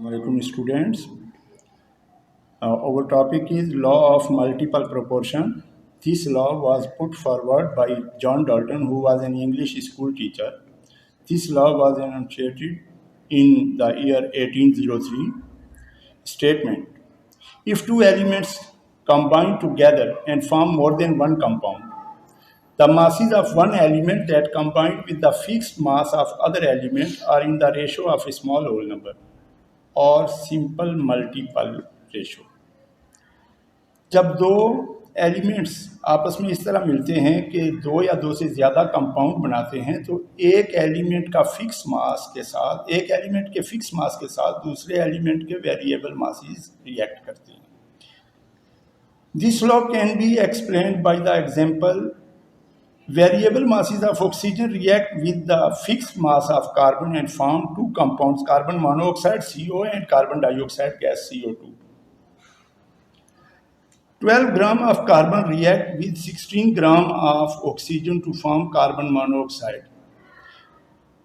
Assalamualaikum students. Our topic is law of multiple proportion. This law was put forward by John Dalton, who was an English school teacher. This law was enunciated in the year 1803. Statement: if two elements combine together and form more than one compound, the masses of one element that combined with the fixed mass of other element are in the ratio of a small whole number or simple multiple ratio. जब दो elements आपस में इस तरह मिलते हैं कि दो या दो से ज़्यादा कंपाउंड बनाते हैं तो एक एलिमेंट के फिक्स मास के साथ दूसरे एलिमेंट के वेरिएबल मासेस रिएक्ट करते हैं. This law can be explained by the example variable masses of oxygen react with the fixed mass of carbon and form two compounds, carbon monoxide CO and carbon dioxide gas CO2. 12 gram of carbon react with 16 gram of oxygen to form carbon monoxide.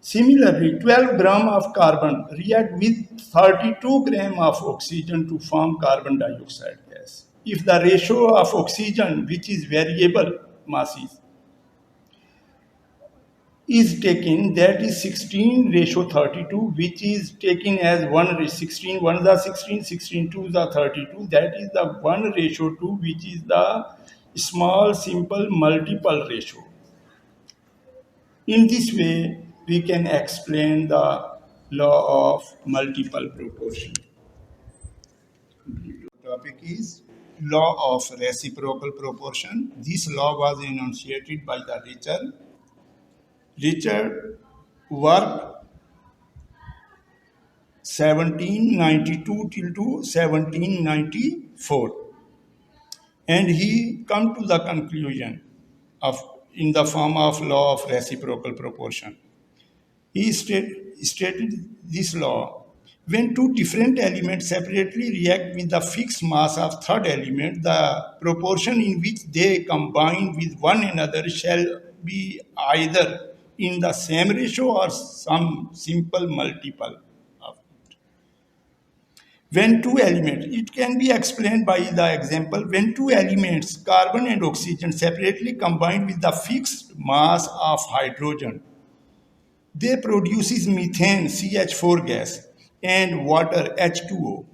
Similarly, 12 gram of carbon react with 32 gram of oxygen to form carbon dioxide gas. If the ratio of oxygen, which is variable masses, is taken, that is 16:32, which is taken as 1:16, 1 is 16, 16 2 is 32, that is the 1:2, which is the small simple multiple ratio. In this way, we can explain the law of multiple proportion. The topic is law of reciprocal proportion. This law was enunciated by the Richard worked 1792 till to 1794, and he come to the conclusion of in the form of law of reciprocal proportion. He stated this law: when two different elements separately react with the fixed mass of third element, the proportion in which they combine with one another shall be either in the same ratio or some simple multiple of it. When two elements, it can be explained by the example, when two elements, carbon and oxygen, separately combine with the fixed mass of hydrogen, they produces methane CH4 gas and water H2O.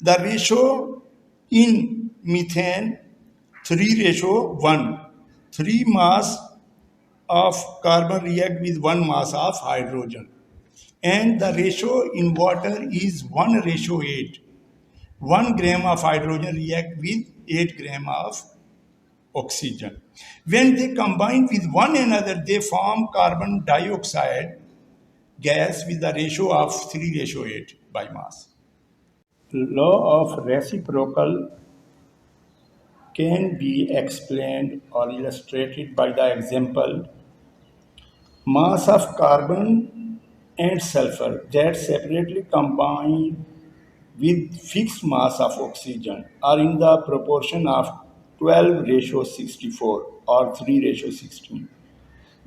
The ratio in methane 3:1. 3 mass of carbon react with 1 mass of hydrogen, and the ratio in water is 1:8. 1 gram of hydrogen react with 8 gram of oxygen. When they combine with one another, they form carbon dioxide gas with the ratio of 3:8 by mass. Law of reciprocal can be explained or illustrated by the example: mass of carbon and sulfur that separately combine with fixed mass of oxygen are in the proportion of 12:64 or 3:16.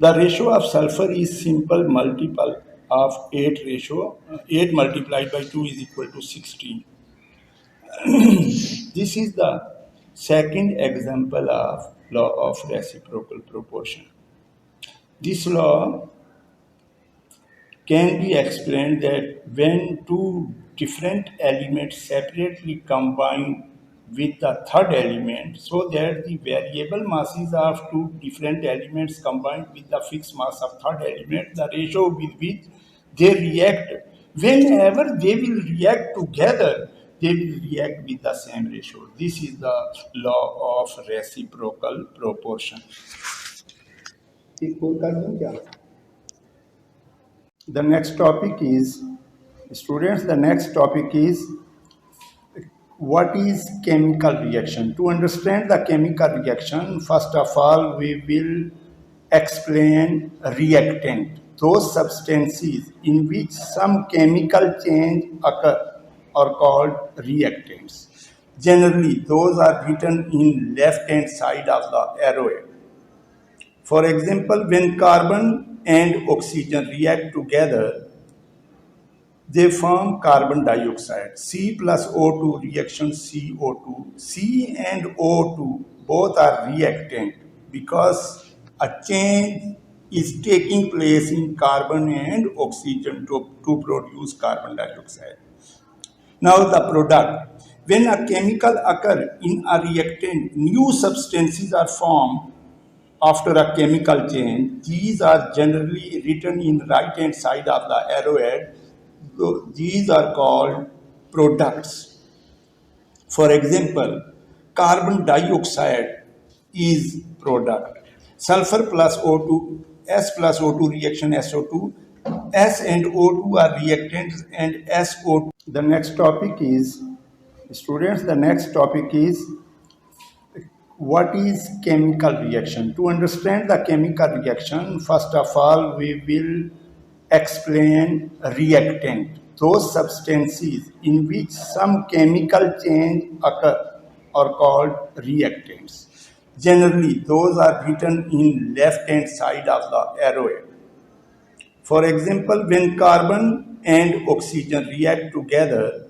The ratio of sulfur is simple multiple of 8 multiplied by 2 is equal to 16. This is the second example of law of reciprocal proportion. This law can be explained that when two different elements separately combine with the third element, so that the variable masses of two different elements combined with the fixed mass of third element, the ratio with which they react, whenever they will react together, they will react with the same ratio. This is the law of reciprocal proportion. The next topic is, students, the next topic is what is chemical reaction. To understand the chemical reaction, first of all, we will explain reactant, those substances in which some chemical change occur are called reactants. Generally, those are written in left-hand side of the arrow. For example, when carbon and oxygen react together, they form carbon dioxide. C plus O2 reaction CO2. C and O2 both are reactant because a change is taking place in carbon and oxygen to produce carbon dioxide. Now the product. When a chemical occurs in a reactant, new substances are formed after a chemical change. These are generally written in right hand side of the arrowhead. These are called products. For example, carbon dioxide is product. Sulfur plus O2, S plus O2 reaction SO2. S and O2 are reactants and SO2. The next topic is, students, the next topic is what is chemical reaction. To understand the chemical reaction, first of all, we will explain reactant, those substances in which some chemical change occur are called reactants. Generally, those are written in left hand side of the arrowhead. For example, when carbon and oxygen react together,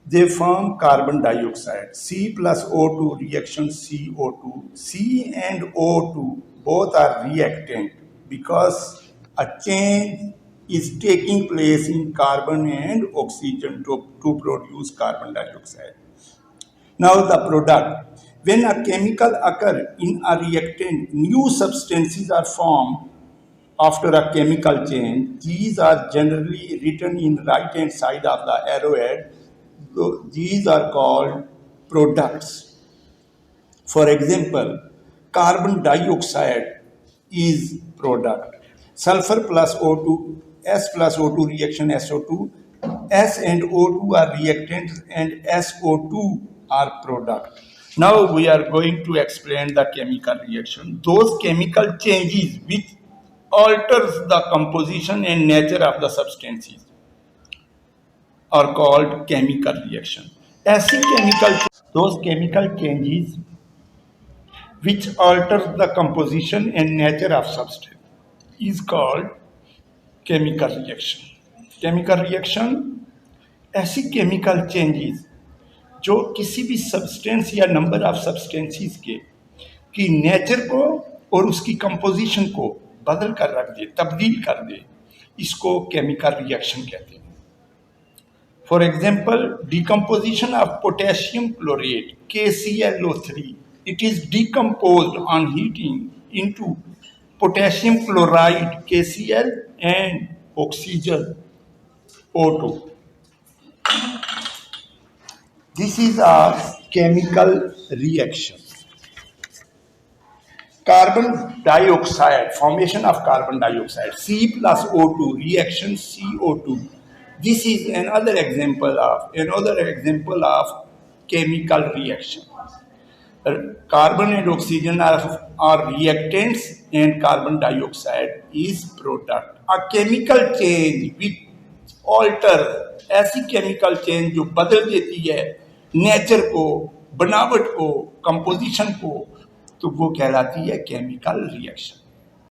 they form carbon dioxide. C plus O2 reaction CO2. C and O2 both are reactant because a change is taking place in carbon and oxygen to produce carbon dioxide. Now the product. When a chemical occurs in a reactant, new substances are formed after a chemical change. These are generally written in right hand side of the arrowhead. These are called products. For example, carbon dioxide is product. Sulfur plus O2, S plus O2 reaction SO2. S and O2 are reactants and SO2 are product. Now we are going to explain the chemical reaction. Those chemical changes which alters the composition and nature of the substances are called chemical reaction. Those chemical changes which alters the composition and nature of substance is called chemical reaction. Chemical reaction ऐसी chemical changes जो किसी भी substance या number of substances के की nature को और उसकी कंपोजिशन को बदल कर रख दे, तब्दील कर दे, इसको केमिकल रिएक्शन कहते हैं. For example, decomposition of potassium chlorate, KClO3. It is decomposed on heating into potassium chloride, KCl, and oxygen, O2. This is a chemical reaction. Carbon dioxide, formation of carbon dioxide, C plus O2, reaction CO2. This is another example of chemical reaction. Carbon and oxygen are reactants and carbon dioxide is product. A chemical change which alter, ऐसी chemical change जो बदल देती है nature को, बनावट को, composition को, तो वो कहलाती है केमिकल रिएक्शन.